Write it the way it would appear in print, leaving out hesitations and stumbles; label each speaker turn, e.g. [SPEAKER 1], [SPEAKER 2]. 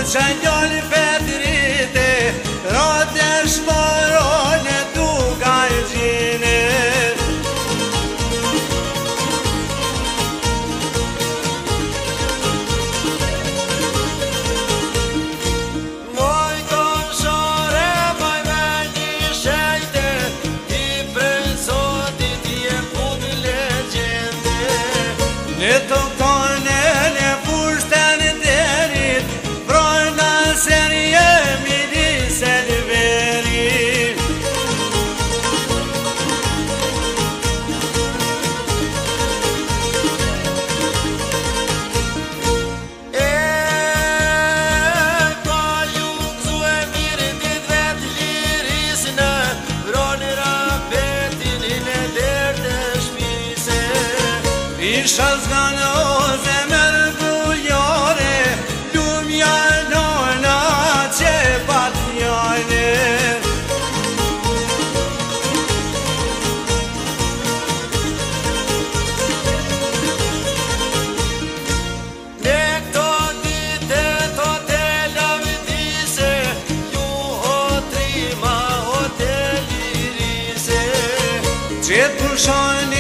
[SPEAKER 1] që njëllë fetrite, rote shmërone tu ka gjine. Në të tonë në fushten derit, vrojna se jemi disel veri.
[SPEAKER 2] Ka ljukzu e mirë dit vet lirisnë, vronë rapetin në dertë shpise.
[SPEAKER 1] Isha zganë o zemër buljore, lumja nona që pat njane.
[SPEAKER 2] Në këto dite të lavdise, ju hotrima o të lirise.
[SPEAKER 1] Që të pushoni